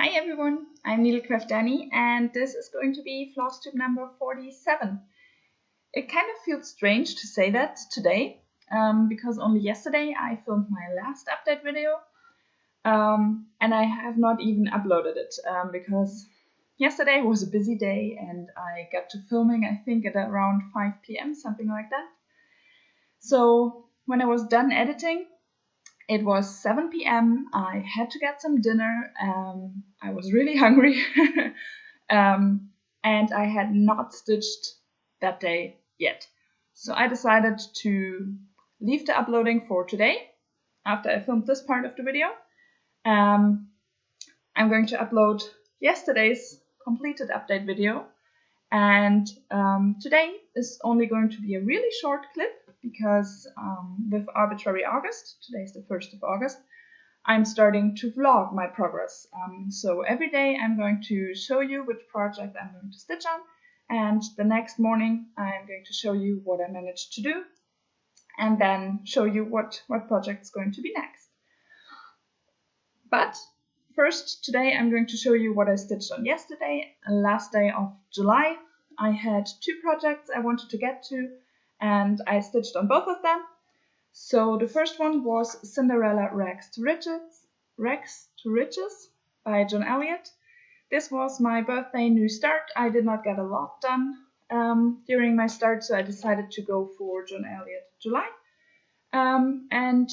Hi everyone, I'm Needlecraft Danny and this is going to be flosstube number 47. It kind of feels strange to say that today because only yesterday I filmed my last update video and I have not even uploaded it because yesterday was a busy day and I got to filming I think at around 5 p.m. something like that. So when I was done editing, it was 7 p.m. I had to get some dinner. I was really hungry. And I had not stitched that day yet. So I decided to leave the uploading for today after I filmed this part of the video. I'm going to upload yesterday's completed update video. And today is only going to be a really short clip because with Arbitrary August, today is the 1st of August, I'm starting to vlog my progress. So every day I'm going to show you which project I'm going to stitch on, and the next morning I'm going to show you what I managed to do, and then show you what project is going to be next. But first, today I'm going to show you what I stitched on yesterday, last day of July. I had two projects I wanted to get to, and I stitched on both of them. So the first one was Cinderella Rags to Riches by John Elliott. This was my birthday new start. I did not get a lot done during my start, so I decided to go for John Elliott July. And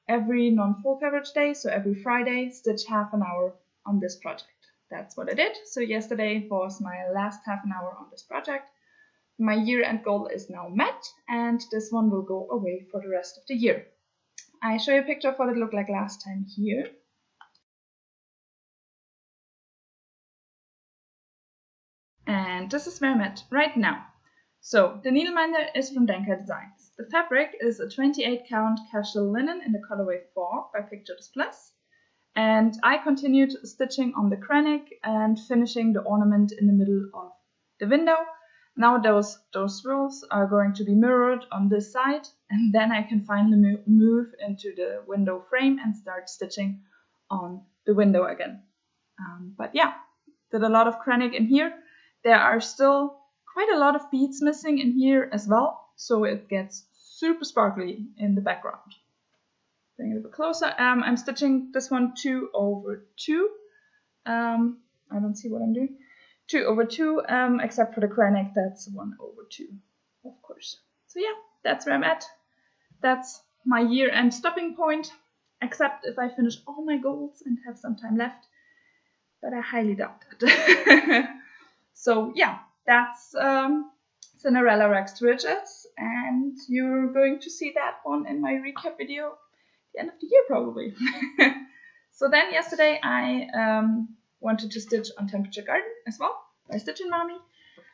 every non-full coverage day, so every Friday, stitch half an hour on this project. That's what I did. So yesterday was my last half an hour on this project. My year-end goal is now met, and this one will go away for the rest of the year. I show you a picture of what it looked like last time here. And this is where I'm at right now. So the needleminder is from Denker Designs. The fabric is a 28 count casual linen in the colorway Fog by Pictures Plus. And I continued stitching on the cranny and finishing the ornament in the middle of the window. Now those rules are going to be mirrored on this side, and then I can finally move into the window frame and start stitching on the window again. But yeah, did a lot of cranny in here. There are still quite a lot of beads missing in here as well, so it gets super sparkly in the background. Bring it a bit closer. I'm stitching this one 2 over 2. I don't see what I'm doing. 2 over 2, except for the cranny, that's 1 over 2, of course. So yeah, that's where I'm at. That's my year-end stopping point, except if I finish all my goals and have some time left, but I highly doubt that. So yeah, that's Cinderella Rags to Riches, and you're going to see that one in my recap video at the end of the year probably. So then yesterday I wanted to stitch on Temperature Garden as well by Stitchin' Mommy.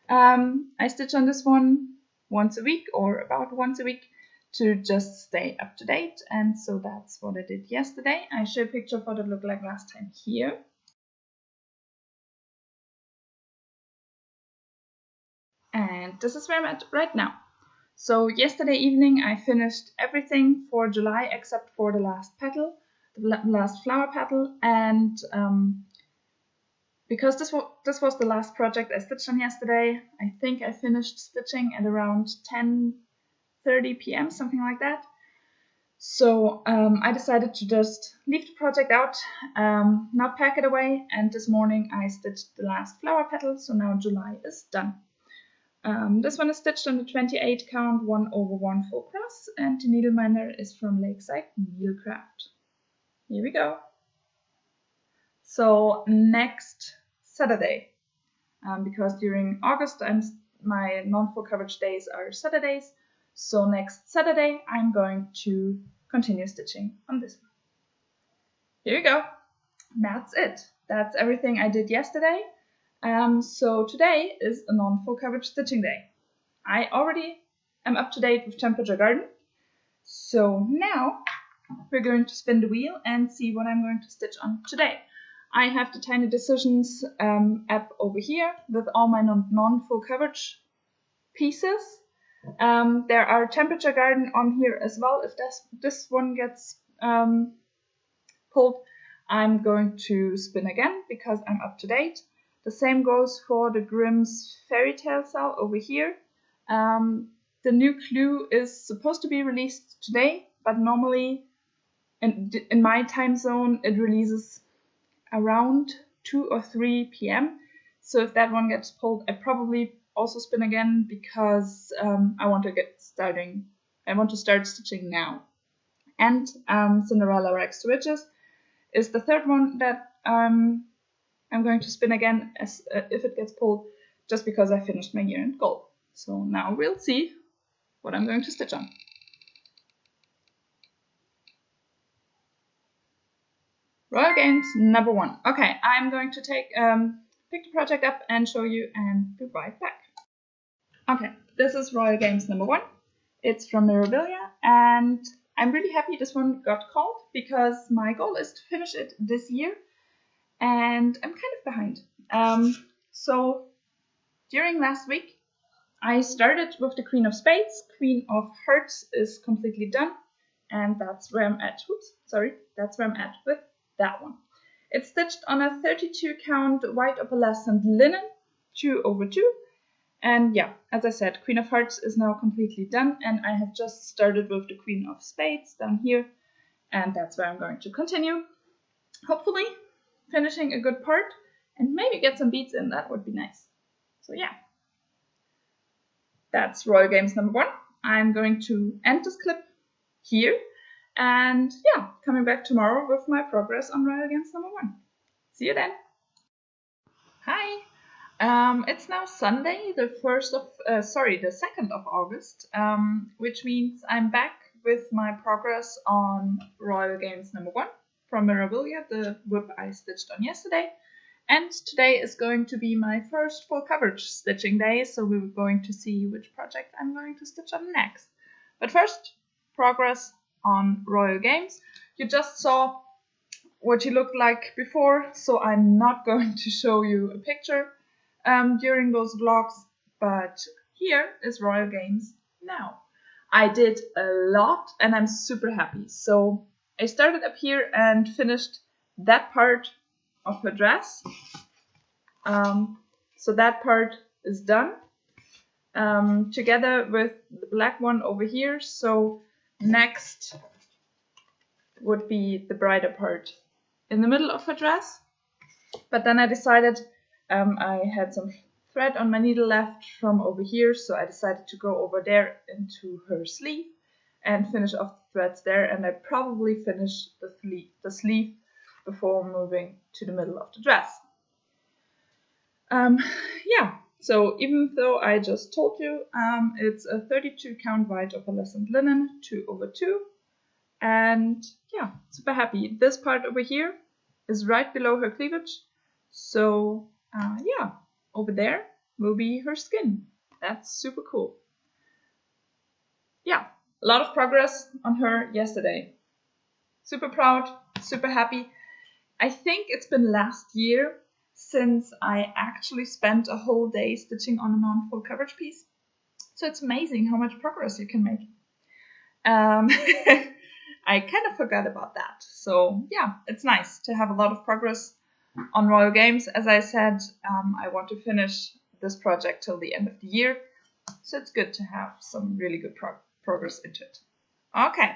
I stitch on this one once a week or about once a week to just stay up to date, and so that's what I did yesterday. I show a picture of what it looked like last time here. And this is where I'm at right now. So yesterday evening I finished everything for July except for the last petal, the last flower petal, and because this was the last project I stitched on yesterday, I think I finished stitching at around 10:30 p.m., something like that. So I decided to just leave the project out, not pack it away, and this morning I stitched the last flower petal, so now July is done. This one is stitched on the 28 count 1 over 1 full cross, and the needleminder is from Lakeside Needlecraft. Here we go. So next Saturday, because during August my non-full coverage days are Saturdays, so next Saturday I'm going to continue stitching on this one. Here we go. That's it. That's everything I did yesterday. So today is a non-full coverage stitching day. I already am up to date with Temperature Garden. So now we're going to spin the wheel and see what I'm going to stitch on today. I have the Tiny Decisions app over here with all my non-full coverage pieces. There are Temperature Garden on here as well. If this one gets pulled, I'm going to spin again because I'm up to date. The same goes for the Grimm's fairy tale cell over here. The new clue is supposed to be released today, but normally in my time zone it releases around 2 or 3 p.m. So if that one gets pulled, I probably also spin again because I want to start stitching now. And Cinderella Rex to Witches is the third one that I'm going to spin again as if it gets pulled, just because I finished my year-end goal. So now we'll see what I'm going to stitch on. Royal Games number 1. Okay, I'm going to pick the project up and show you and be right back. Okay, this is Royal Games number 1. It's from Mirabilia, and I'm really happy this one got called because my goal is to finish it this year, and I'm kind of behind. So during last week, I started with the Queen of Spades. Queen of Hearts is completely done, and that's where I'm at. That's where I'm at with that one. It's stitched on a 32 count white opalescent linen 2/2. And yeah, as I said, Queen of Hearts is now completely done, and I have just started with the Queen of Spades down here, and that's where I'm going to continue. Hopefully finishing a good part and maybe get some beads in. That would be nice. So yeah, that's Royal Games number 1. I'm going to end this clip here, and yeah, coming back tomorrow with my progress on Royal Games number 1. See you then. Hi. It's now Sunday, the 2nd of August, which means I'm back with my progress on Royal Games number 1 from Mirabilia, the whip I stitched on yesterday. And today is going to be my first full coverage stitching day, so we're going to see which project I'm going to stitch on next. But first, progress on Royal Games. You just saw what she looked like before, so I'm not going to show you a picture during those vlogs, but here is Royal Games now. I did a lot and I'm super happy. So I started up here and finished that part of her dress. So that part is done together with the black one over here. So next would be the brighter part in the middle of her dress. But then I decided I had some thread on my needle left from over here, so I decided to go over there into her sleeve and finish off the threads there, and I probably finish the sleeve before moving to the middle of the dress. Yeah, so even though I just told you it's a 32 count white opalescent linen 2/2, and yeah, super happy. This part over here is right below her cleavage, so yeah, over there will be her skin. That's super cool. Yeah, a lot of progress on her yesterday. Super proud, super happy. I think it's been last year since I actually spent a whole day stitching on a non-full coverage piece. So it's amazing how much progress you can make. I kind of forgot about that. So yeah, it's nice to have a lot of progress on Royal Games. As I said, I want to finish this project till the end of the year. So it's good to have some really good progress into it. Okay,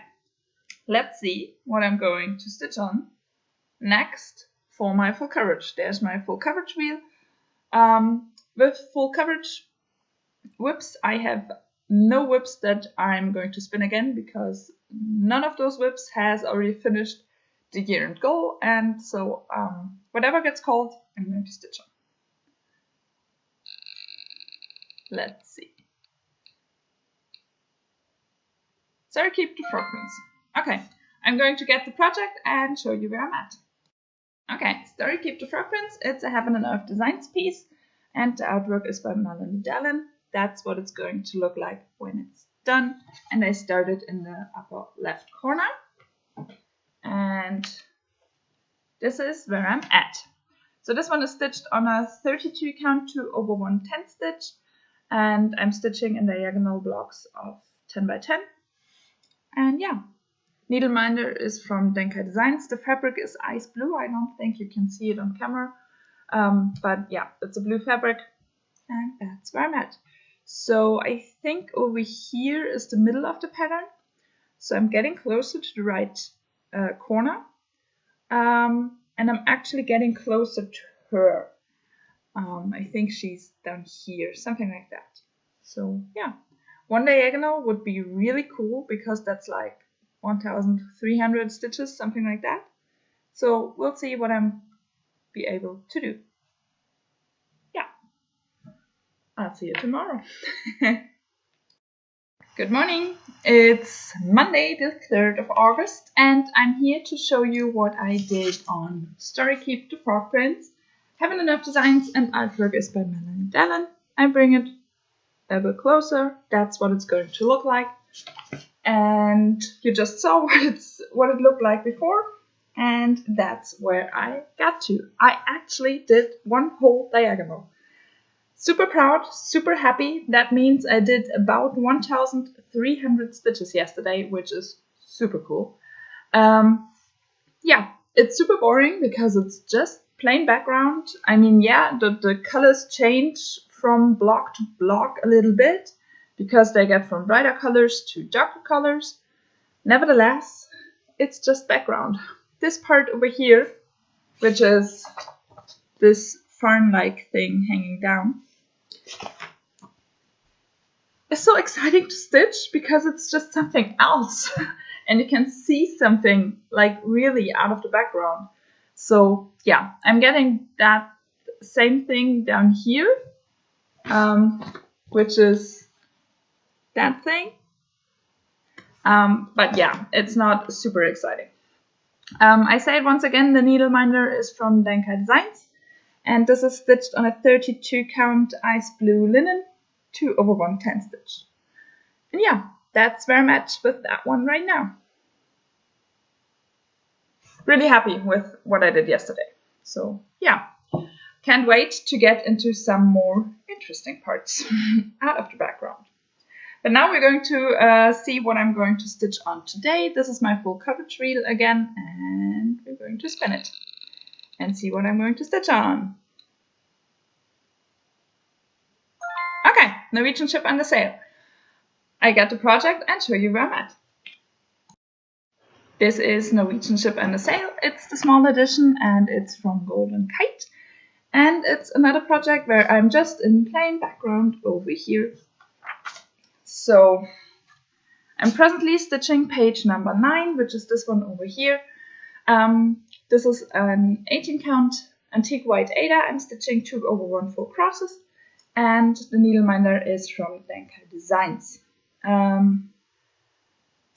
let's see what I'm going to stitch on next for my full coverage. There's my full coverage wheel. With full coverage whips, I have no whips that I'm going to spin again because none of those whips has already finished the year-end goal, and so whatever gets called, I'm going to stitch on. Let's see. Sorry, keep the frog prints. Okay, I'm going to get the project and show you where I'm at. Okay, Story Keep the Frog Prince. It's a Heaven and Earth Designs piece, and the artwork is by Melanie Dallin. That's what it's going to look like when it's done. And I started in the upper left corner. And this is where I'm at. So this one is stitched on a 32 count 2/110 stitch, and I'm stitching in diagonal blocks of 10 by 10. And yeah, needleminder is from Denkai Designs. The fabric is ice blue. I don't think you can see it on camera. But yeah, it's a blue fabric. And that's where I'm at. So I think over here is the middle of the pattern. So I'm getting closer to the right corner. And I'm actually getting closer to her. I think she's down here, something like that. So yeah, one diagonal would be really cool because that's like 1,300 stitches, something like that. So we'll see what I'm be able to do. Yeah, I'll see you tomorrow. Good morning. It's Monday the 3rd of August and I'm here to show you what I did on Storykeep the Frog Prints. Haven't Enough Designs and artwork is by Melanie Dallin. I bring it a bit closer. That's what it's going to look like. And you just saw what it looked like before. And that's where I got to. I actually did one whole diagonal. Super proud, super happy. That means I did about 1,300 stitches yesterday, which is super cool. Yeah, it's super boring because it's just plain background. I mean, yeah, the colors change from block to block a little bit because they get from brighter colors to darker colors. Nevertheless, it's just background. This part over here, which is this fern-like thing hanging down, is so exciting to stitch because it's just something else. And you can see something like really out of the background. So yeah, I'm getting that same thing down here, which is that thing. But yeah, it's not super exciting. I say it once again, the needleminder is from Denkai Designs. And this is stitched on a 32 count ice blue linen 2/110 stitch. And yeah, that's where I'm at with that one right now. Really happy with what I did yesterday. So yeah, can't wait to get into some more interesting parts out of the background. But now we're going to see what I'm going to stitch on today. This is my full coverage reel again, and we're going to spin it and see what I'm going to stitch on. Okay, Norwegian ship under sail. I got the project and show you where I'm at. This is Norwegian Ship and a Sail. It's the small edition and it's from Golden Kite. And it's another project where I'm just in plain background over here. So I'm presently stitching page number 9, which is this one over here. This is an 18 count antique white Ada. I'm stitching 2/1 crosses. And the needleminder is from Denkai Designs.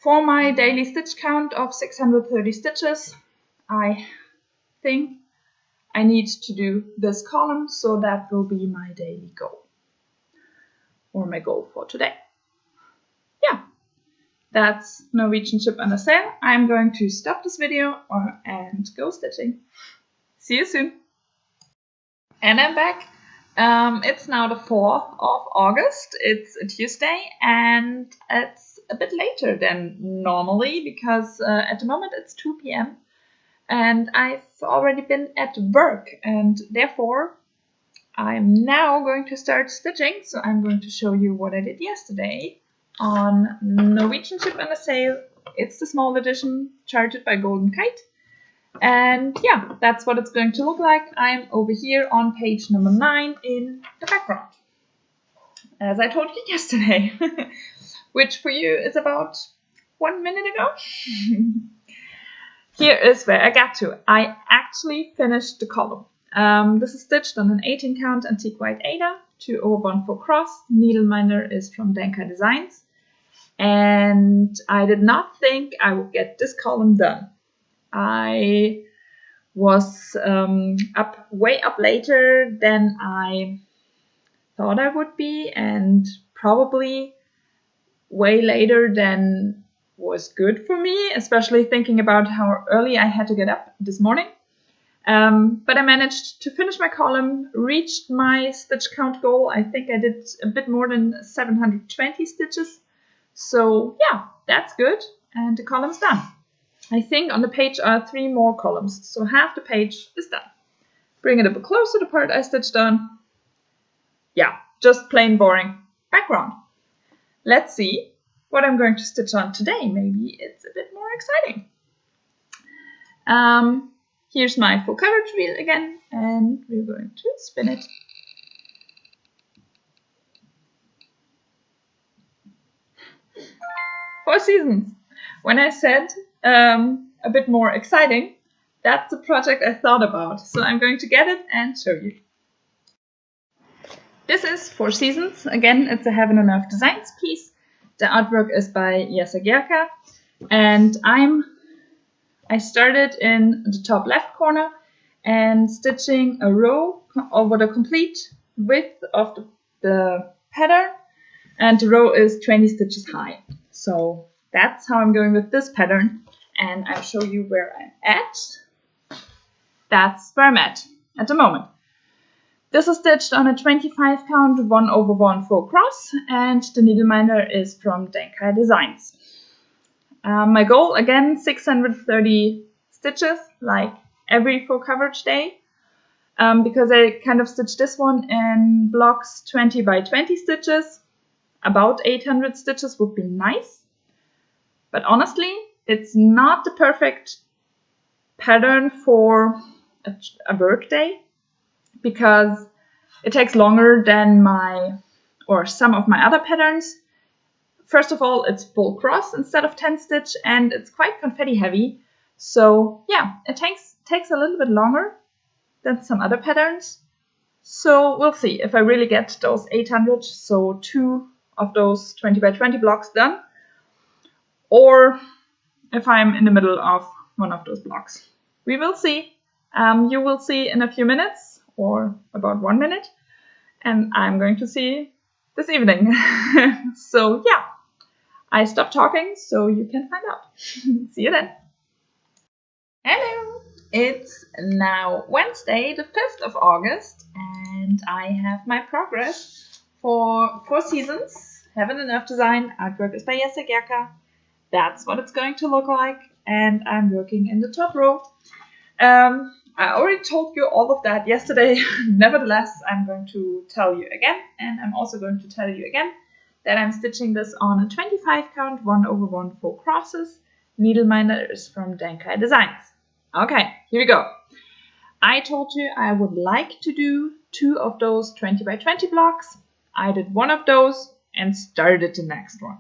For my daily stitch count of 630 stitches, I think I need to do this column, so that will be my daily goal, or my goal for today. Yeah, that's Norwegian Ship under sail. I'm going to stop this video and go stitching. See you soon. And I'm back. It's now the 4th of August. It's a Tuesday and it's a bit later than normally because at the moment it's 2 p.m. and I've already been at work and therefore I'm now going to start stitching. So I'm going to show you what I did yesterday on Norwegian Ship and a Sail. It's the small edition charted by Golden Kite. And yeah, that's what it's going to look like. I'm over here on page number 9 in the background, as I told you yesterday, which for you is about 1 minute ago. Here is where I got to. I actually finished the column. This is stitched on an 18 count antique white Ada, 2/1 cross. Needleminder is from Denkai Designs. And I did not think I would get this column done. I was way up later than I thought I would be, and probably way later than was good for me, especially thinking about how early I had to get up this morning. But I managed to finish my column, reached my stitch count goal. I think I did a bit more than 720 stitches. So yeah, that's good, and the column's done. I think on the page are 3 more columns, so half the page is done. Bring it a bit closer, the part I stitched on. Yeah, just plain boring background. Let's see what I'm going to stitch on today. Maybe it's a bit more exciting. Here's my full coverage wheel again, and we're going to spin it. Four seasons. When I said a bit more exciting, that's the project I thought about. So I'm going to get it and show you. This is Four Seasons. Again, it's a Heaven and Earth Designs piece. The artwork is by Jessica, and I started in the top left corner and stitching a row over the complete width of the pattern, and the row is 20 stitches high. So that's how I'm going with this pattern, and I'll show you where I'm at. That's where I'm at the moment. This is stitched on a 25 count 1/1 full cross, and the needleminder is from Denkai Designs. My goal, again, 630 stitches, like every full coverage day, because I kind of stitched this one in blocks 20 by 20 stitches. About 800 stitches would be nice, but honestly, it's not the perfect pattern for a work day, because it takes longer than some of my other patterns. First of all, it's full cross instead of 10 stitch, and it's quite confetti heavy. So yeah, it takes a little bit longer than some other patterns. So we'll see if I really get those 800, so 2 of those 20 by 20 blocks done, or if I'm in the middle of one of those blocks. We will see. You will see in a few minutes, or about 1 minute, and I'm going to see this evening. So yeah, I stopped talking so you can find out. See you then. Hello, it's now Wednesday, the 5th of August, and I have my progress for Four Seasons, Heaven and Earth Design. Artwork is by Jessica. That's what it's going to look like, and I'm working in the top row. I already told you all of that yesterday. Nevertheless, I'm going to tell you again, and I'm also going to tell you again that I'm stitching this on a 25 count 1/1 full crosses. Needleminder is from Denkai Designs. Okay, here we go. I told you I would like to do 2 of those 20 by 20 blocks. I did 1 of those and started the next one.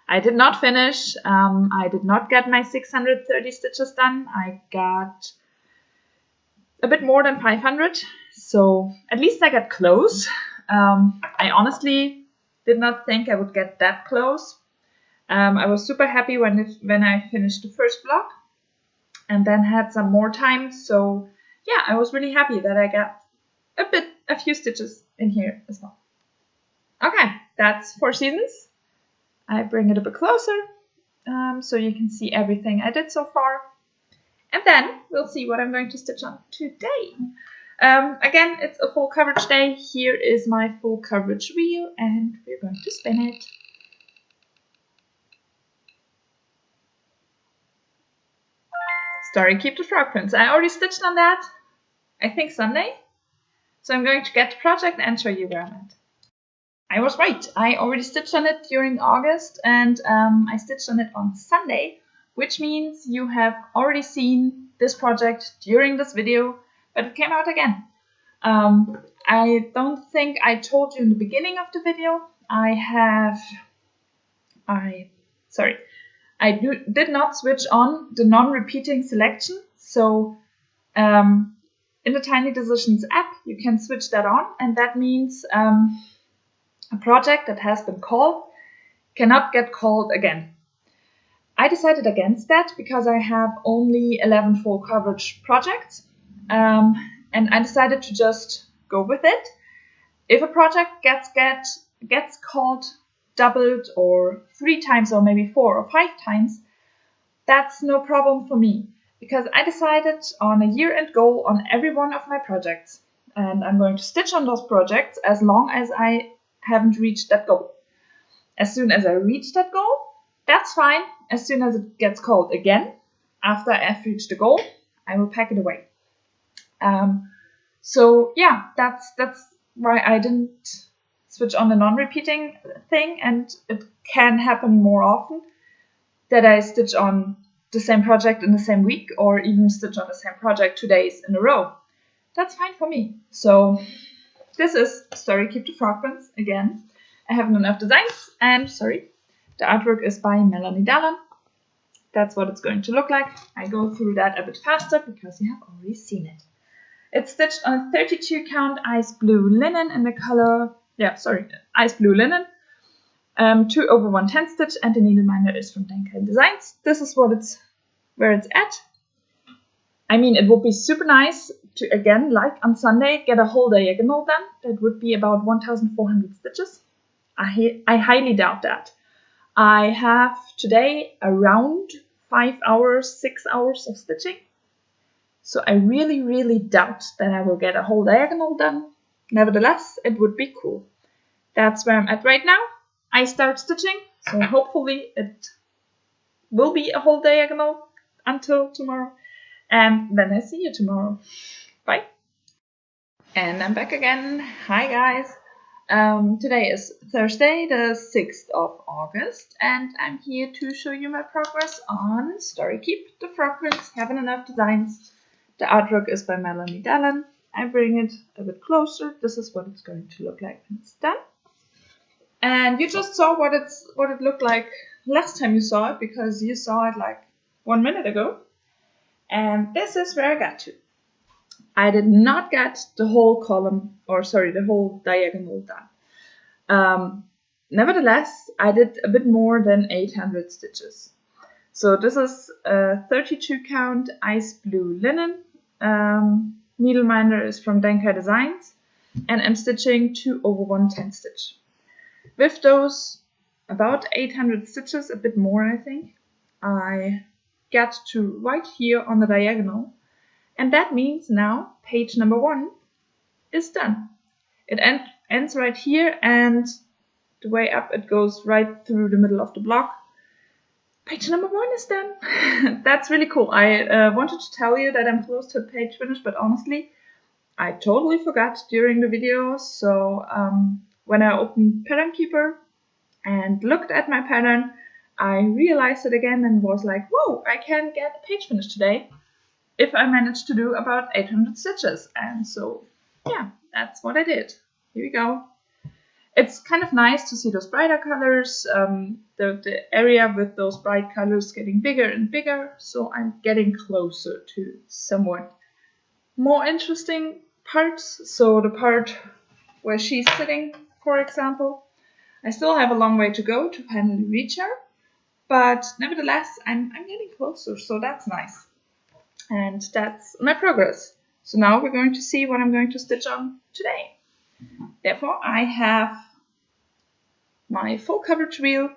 I did not finish. I did not get my 630 stitches done. I got a bit more than 500, so at least I got close. I honestly did not think I would get that close. I was super happy when I finished the first block and then had some more time. So yeah, I was really happy that I got a few stitches in here as well. Okay, that's Four Seasons. I bring it a bit closer so you can see everything I did so far. And then we'll see what I'm going to stitch on today. Again, it's a full coverage day. Here is my full coverage wheel, and we're going to spin it. Story Keep the Frog Prints. I already stitched on that, I think Sunday. So I'm going to get the project and show you where I'm at. I was right. I already stitched on it during August, and I stitched on it on Sunday, which means you have already seen this project during this video, but it came out again. I don't think I told you in the beginning of the video. I did not switch on the non-repeating selection. So in the Tiny Decisions app, you can switch that on, and that means a project that has been called cannot get called again. I decided against that because I have only 11 full coverage projects, and I decided to just go with it. If a project gets called doubled or 3 times or maybe 4 or 5 times, that's no problem for me, because I decided on a year-end goal on every one of my projects, and I'm going to stitch on those projects as long as I haven't reached that goal. As soon as I reach that goal, That's fine. As soon as it gets cold again, after I've reached the goal, I will pack it away. So yeah, that's why I didn't switch on the non-repeating thing, and it can happen more often that I stitch on the same project in the same week, or even stitch on the same project 2 days in a row. That's fine for me. So this is Story Keep the Frog Prince again. I haven't enough designs, and sorry, the artwork is by Melanie Dallin. That's what it's going to look like. I go through that a bit faster because you have already seen it. It's stitched on 32 count ice blue linen in the color, ice blue linen. 2/110 stitch, and the needleminder is from Denker Designs. This is where it's at. I mean, it would be super nice to, again, like on Sunday, get a whole diagonal done. That would be about 1,400 stitches. I highly doubt that. I have today around 5 hours, 6 hours of stitching. So I really, really doubt that I will get a whole diagonal done. Nevertheless, it would be cool. That's where I'm at right now. I start stitching, so hopefully it will be a whole diagonal until tomorrow. And then I see you tomorrow. Bye. And I'm back again. Hi guys. Today is Thursday, the 6th of August, and I'm here to show you my progress on Story Keep the Frog Prince. Haven't enough designs. The artwork is by Melanie Dallin. I bring it a bit closer. This is what it's going to look like when it's done. And you just saw what it looked like last time you saw it, because you saw it like 1 minute ago. And this is where I got to. I did not get the whole column, the whole diagonal done. Nevertheless, I did a bit more than 800 stitches. So this is a 32 count ice blue linen. Needleminder is from Denker Designs, and I'm stitching 2/110 stitch. With those about 800 stitches, a bit more I think, I get to right here on the diagonal, and that means now page number 1 is done. It ends right here, and the way up it goes right through the middle of the block. Page number 1 is done. That's really cool. I wanted to tell you that I'm close to page finish, but honestly, I totally forgot during the video. So when I opened Pattern Keeper and looked at my pattern, I realized it again and was like, whoa, I can get a page finish today if I manage to do about 800 stitches. And so, yeah, that's what I did. Here we go. It's kind of nice to see those brighter colors, the area with those bright colors getting bigger and bigger, so I'm getting closer to somewhat more interesting parts. So the part where she's sitting, for example, I still have a long way to go to finally reach her, but nevertheless, I'm getting closer, so that's nice. And that's my progress. So now we're going to see what I'm going to stitch on today. Therefore, I have my full coverage wheel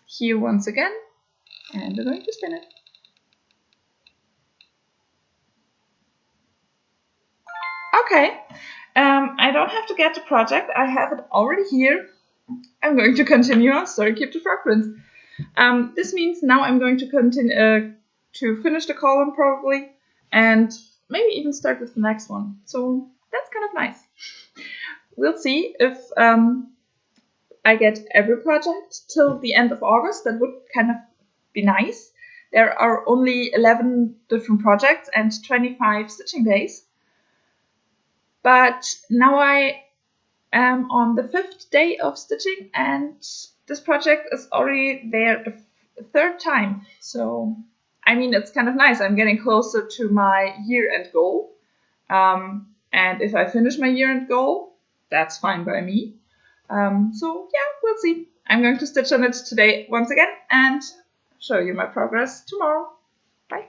here once again, and we're going to spin it. Okay, I don't have to get the project, I have it already here. I'm going to continue on Story Keep the Frog Prince. This means now I'm going to continue to finish the column probably, and maybe even start with the next one. So that's kind of nice. We'll see if I get every project till the end of August. That would kind of be nice. There are only 11 different projects and 25 stitching days. But now I am on the 5th day of stitching, and this project is already there the 3rd time. So, I mean, it's kind of nice. I'm getting closer to my year-end goal. And if I finish my year-end goal, that's fine by me. So yeah, we'll see. I'm going to stitch on it today once again and show you my progress tomorrow. Bye.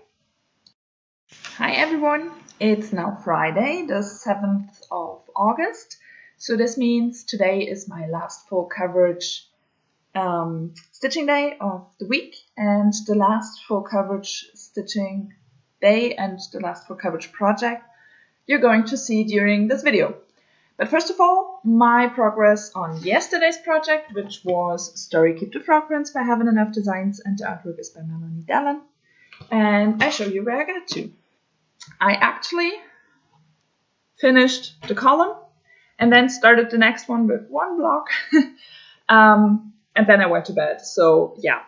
Hi everyone. It's now Friday, the 7th of August. So this means today is my last full coverage stitching day of the week, and the last full coverage stitching day and the last full coverage project you're going to see during this video. But first of all, my progress on yesterday's project, which was Story Keep the Frog Prince by Heaven Enough Designs, and the artwork is by Melanie Dallin. And I show you where I got to. I actually finished the column and then started the next one with one block. And then I went to bed. So yeah,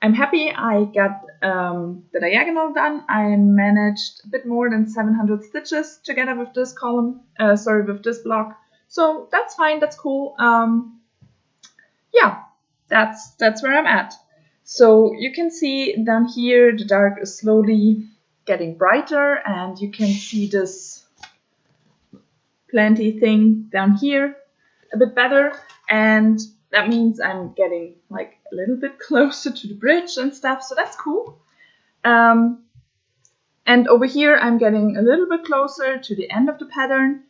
I'm happy I got the diagonal done. I managed a bit more than 700 stitches together with this column, with this block. So that's fine, that's cool. Yeah, that's where I'm at. So you can see down here the dark is slowly getting brighter, and you can see this planty thing down here a bit better, and that means I'm getting like a little bit closer to the bridge and stuff, so that's cool. And over here I'm getting a little bit closer to the end of the pattern.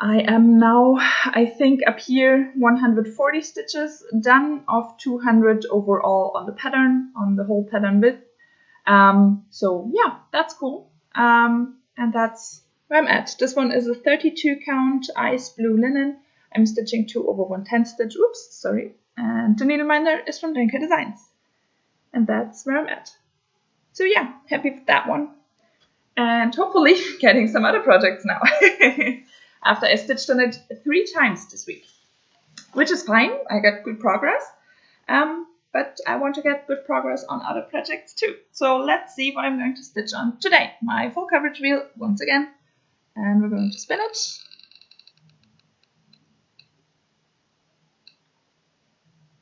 I am now, I think, up here 140 stitches done of 200 overall on the pattern, on the whole pattern width. So yeah, that's cool. And that's where I'm at. This one is a 32 count ice blue linen. I'm stitching 2 over 1/10 stitch. Oops, sorry. And the needleminder is from Denker Designs. And that's where I'm at. So yeah, happy with that one. And hopefully getting some other projects now. After I stitched on it 3 times this week, which is fine. I got good progress. But I want to get good progress on other projects too. So let's see what I'm going to stitch on today. My full coverage wheel once again. And we're going to spin it.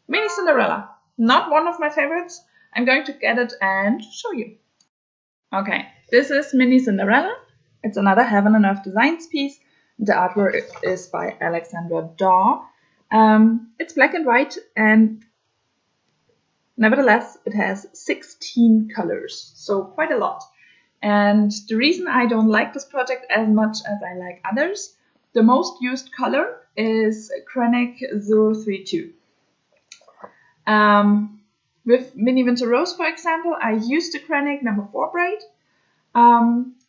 Mini Cinderella. Not one of my favorites. I'm going to get it and show you. Okay, this is Mini Cinderella. It's another Heaven and Earth Designs piece. The artwork is by Alexandra Daw. It's black and white, and nevertheless it has 16 colors, so quite a lot. And the reason I don't like this project as much as I like others, the most used color is Krennic 032. With Mini Winter Rose, for example, I used the Krennic number 4 braid.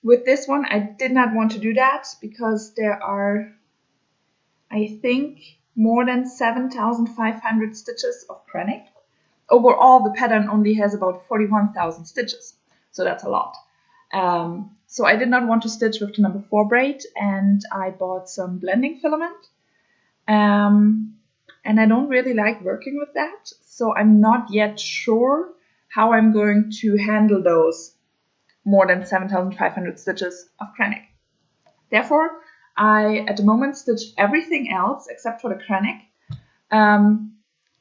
With this one, I did not want to do that because there are, I think, more than 7,500 stitches of Krennic. Overall, the pattern only has about 41,000 stitches, so that's a lot. So I did not want to stitch with the number 4 braid, and I bought some blending filament. And I don't really like working with that, so I'm not yet sure how I'm going to handle those more than 7,500 stitches of Krennic. Therefore, I at the moment stitch everything else except for the Krennic.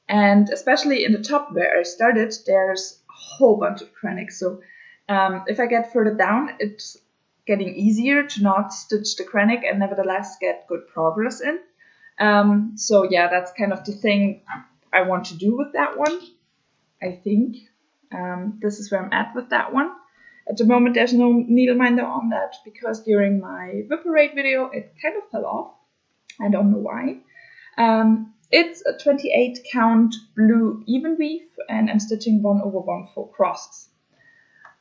And especially in the top where I started, there's a whole bunch of Krennic. So if I get further down, it's getting easier to not stitch the Krennic and nevertheless get good progress in. So yeah, that's kind of the thing I want to do with that one, I think. This is where I'm at with that one. At the moment, there's no needleminder on that because during my Whipperate video, it kind of fell off. I don't know why. It's a 28 count blue even weave, and I'm stitching 1 over 1 full crosses.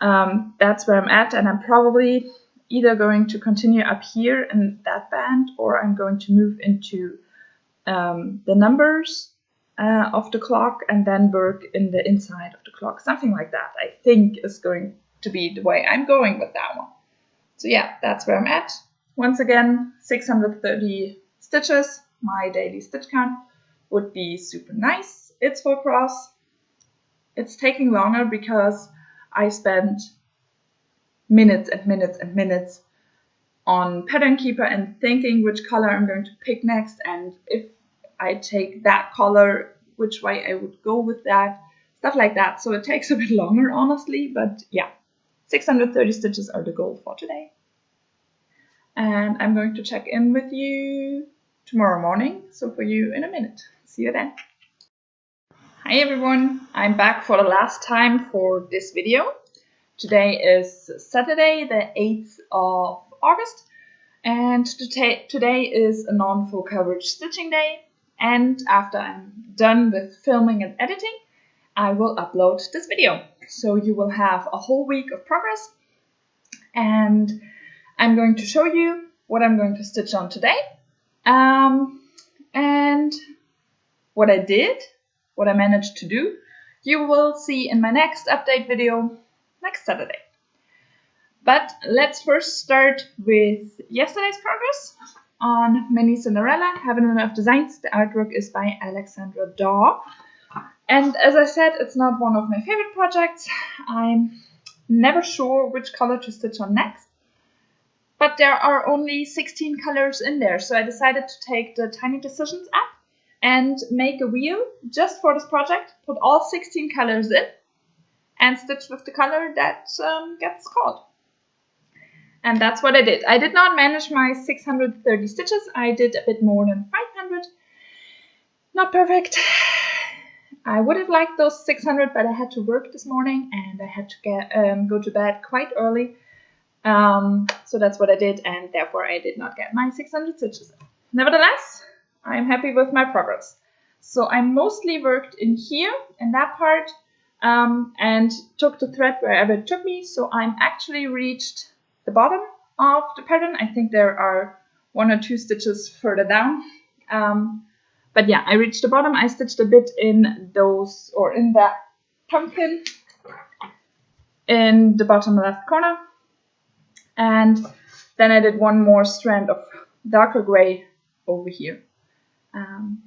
That's where I'm at, and I'm probably either going to continue up here in that band, or I'm going to move into the numbers of the clock and then work in the inside of the clock. Something like that, I think, is going to be the way I'm going with that one. So yeah, that's where I'm at. Once again, 630 stitches. My daily stitch count would be super nice. It's full cross. It's taking longer because I spent minutes and minutes and minutes on Pattern Keeper and thinking which color I'm going to pick next, and if I take that color, which way I would go with that, stuff like that. So it takes a bit longer, honestly, but yeah, 630 stitches are the goal for today. And I'm going to check in with you tomorrow morning, so for you in a minute. See you then. Hi everyone, I'm back for the last time for this video. Today is Saturday, the 8th of August, and today is a non-full coverage stitching day, and after I'm done with filming and editing, I will upload this video. So you will have a whole week of progress, and I'm going to show you what I'm going to stitch on today. And what I managed to do, you will see in my next update video next Saturday. But let's first start with yesterday's progress on Mini Cinderella, Heaven and Earth Designs. The artwork is by Alexandra Daw. And as I said, it's not one of my favorite projects. I'm never sure which color to stitch on next. But there are only 16 colors in there, so I decided to take the Tiny Decisions app and make a wheel just for this project, put all 16 colors in, and stitch with the color that gets called. And that's what I did. I did not manage my 630 stitches. I did a bit more than 500. Not perfect. I would have liked those 600, but I had to work this morning and I had to go to bed quite early. So that's what I did, and therefore I did not get my 600 stitches. Nevertheless, I'm happy with my progress. So I mostly worked in here, in that part, and took the thread wherever it took me. So I'm actually reached the bottom of the pattern. I think there are 1 or 2 stitches further down. But yeah, I reached the bottom. I stitched a bit in those, or in that pumpkin in the bottom left corner. And then I did 1 more strand of darker gray over here.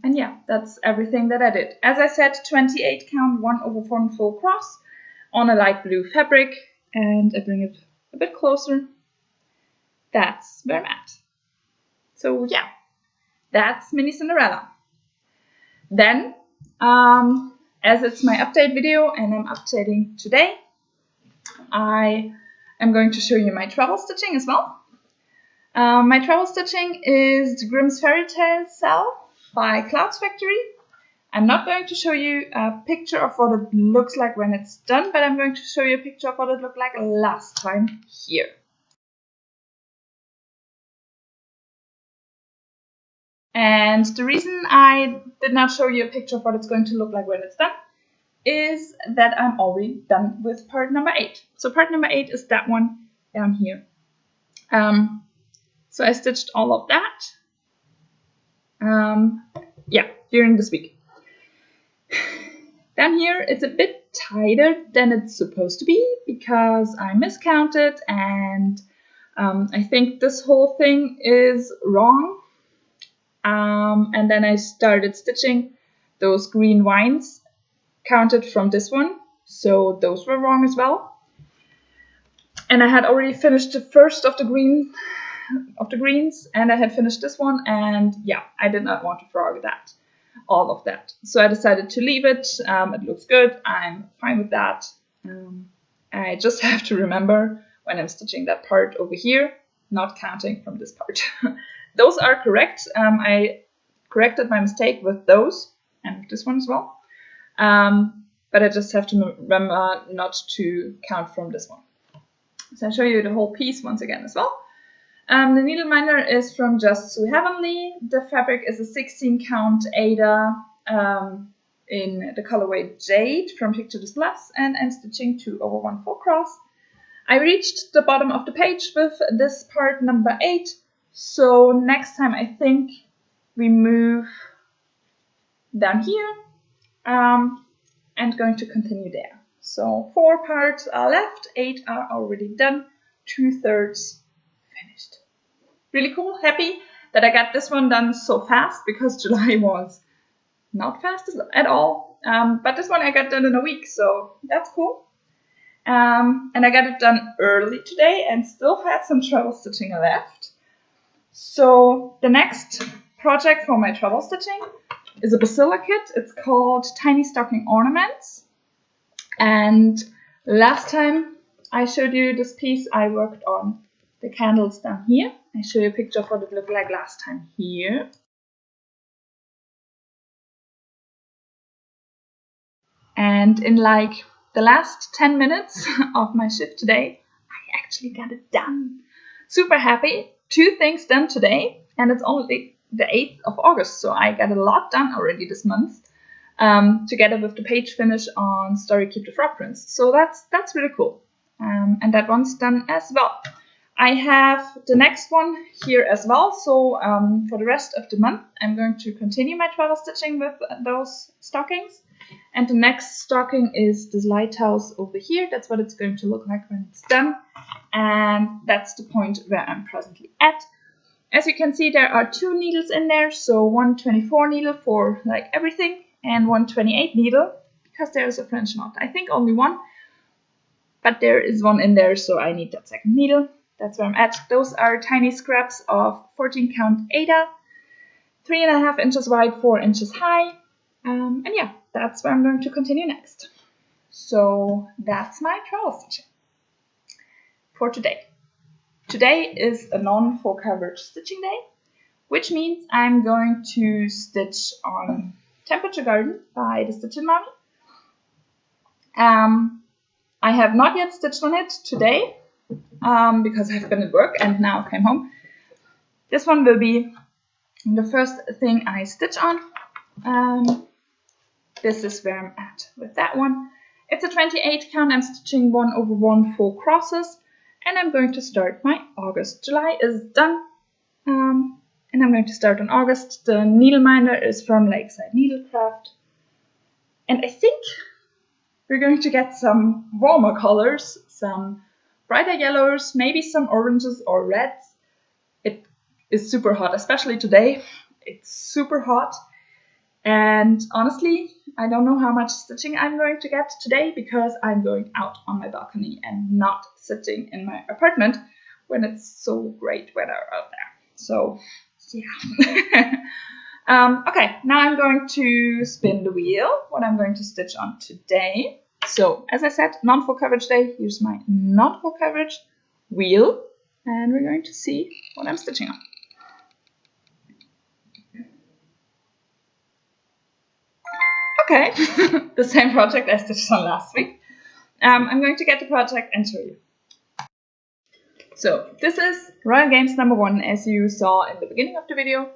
And yeah, that's everything that I did. As I said, 28 count 1/4 full cross on a light blue fabric. And I bring it a bit closer. That's where I'm at. So yeah, that's Mini Cinderella. Then, as it's my update video and I'm updating today, I am going to show you my travel stitching as well. My travel stitching is the Grimm's Fairy Tale Cell by Clouds Factory. I'm not going to show you a picture of what it looks like when it's done, but I'm going to show you a picture of what it looked like last time here. And the reason I did not show you a picture of what it's going to look like when it's done is that I'm already done with part number 8. So part number 8 is that one down here. So I stitched all of that, during this week. Down here, it's a bit tighter than it's supposed to be because I miscounted, and I think this whole thing is wrong. And then I started stitching those green vines counted from this one, so those were wrong as well. And I had already finished the first of the greens, and I had finished this one, and yeah, I did not want to frog that, all of that. So I decided to leave it. It looks good. I'm fine with that. I just have to remember when I'm stitching that part over here, not counting from this part. Those are correct. I corrected my mistake with those and this one as well. But I just have to remember not to count from this one. So I'll show you the whole piece once again as well. The needle minder is from Just So Heavenly. The fabric is a 16 count Ada in the colorway Jade from Picture This Plus, and I'm stitching 2/1 full cross. I reached the bottom of the page with this part number 8. So next time I think we move down here and going to continue there. So 4 parts are left, 8 are already done, 2/3 finished. Really cool, happy that I got this one done so fast because July was not fast at all. But this one I got done in a week, so that's cool. And I got it done early today and still had some treble stitching left. So the next project for my treble stitching is a Bacilla kit. It's called Tiny Stocking Ornaments. And last time I showed you this piece, I worked on the candles down here. I show you a picture of what it looked like last time here. And in like the last 10 minutes of my shift today, I actually got it done. Super happy. 2 things done today, and it's only the 8th of August, so I got a lot done already this month, together with the page finish on Story Keep the Frog Prince. So that's really cool. And that one's done as well. I have the next one here as well. So for the rest of the month, I'm going to continue my travel stitching with those stockings. And the next stocking is this lighthouse over here. That's what it's going to look like when it's done. And that's the point where I'm presently at. As you can see, there are 2 needles in there. So one 24 needle for like everything and one 28 needle because there is a French knot. I think only one, but there is one in there, so I need that second needle. That's where I'm at. Those are tiny scraps of 14 count Ada, 3.5 inches wide, 4 inches high. And yeah, that's where I'm going to continue next. So that's my travel stitching for today. Today is a non-full coverage stitching day, which means I'm going to stitch on Temperature Garden by the Stitchin' Mommy. I have not yet stitched on it today because I've been at work and now came home. This one will be the first thing I stitch on. This is where I'm at with that one. It's a 28 count. I'm stitching 1 over 1 4 crosses, and I'm going to start my August. July is done, and I'm going to start on August. The needleminder is from Lakeside Needlecraft, and I think we're going to get some warmer colors, some brighter yellows, maybe some oranges or reds. It is super hot, especially today. It's super hot. And honestly, I don't know how much stitching I'm going to get today because I'm going out on my balcony and not sitting in my apartment when it's so great weather out there. So, yeah. Okay, now I'm going to spin the wheel, what I'm going to stitch on today. So, as I said, non-full coverage day. Here's my non-full coverage wheel, and we're going to see what I'm stitching on. Okay, the same project I stitched on last week. I'm going to get the project and show you. So, this is Royal Games number 1, as you saw in the beginning of the video.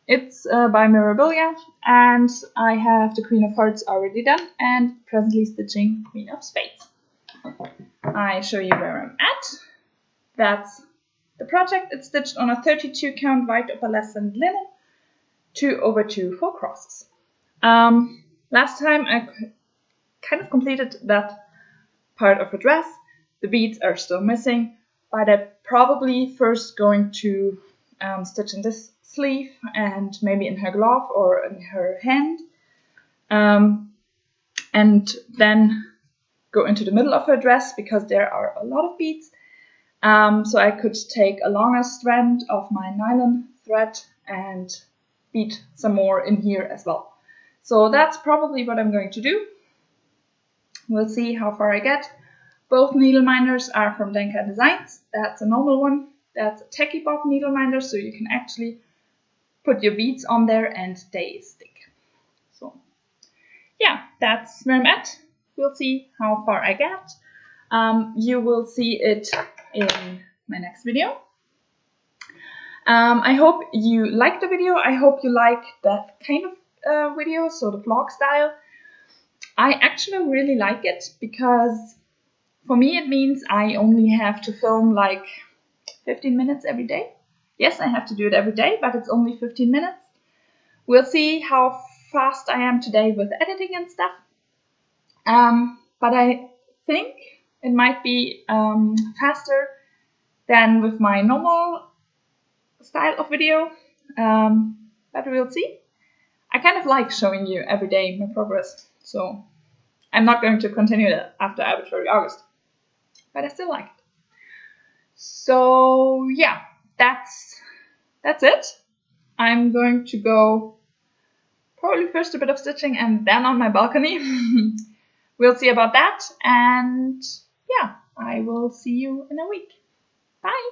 It's by Mirabilia, and I have the Queen of Hearts already done and presently stitching Queen of Spades. I show you where I'm at. That's the project. It's stitched on a 32 count white opalescent linen, 2 over 2 4 crosses. Last time I kind of completed that part of a dress. The beads are still missing, but I'm probably first going to stitch in this sleeve and maybe in her glove or in her hand, and then go into the middle of her dress because there are a lot of beads. So I could take a longer strand of my nylon thread and bead some more in here as well. So that's probably what I'm going to do. We'll see how far I get. Both needleminders are from Denka Designs. That's a normal one. That's a tacky bob needleminder, so you can actually put your beads on there and they stick. So yeah, that's where I'm at. We'll see how far I get. You will see it in my next video. I hope you liked the video. I hope you like that kind of video, so the vlog style. I actually really like it because for me it means I only have to film like 15 minutes every day. Yes, I have to do it every day, but it's only 15 minutes. We'll see how fast I am today with editing and stuff. But I think it might be faster than with my normal style of video. But we'll see. I kind of like showing you every day my progress, so I'm not going to continue that after Arbitrary August, but I still like it. So yeah, that's it. I'm going to go probably first a bit of stitching and then on my balcony. We'll see about that, and yeah, I will see you in a week. Bye!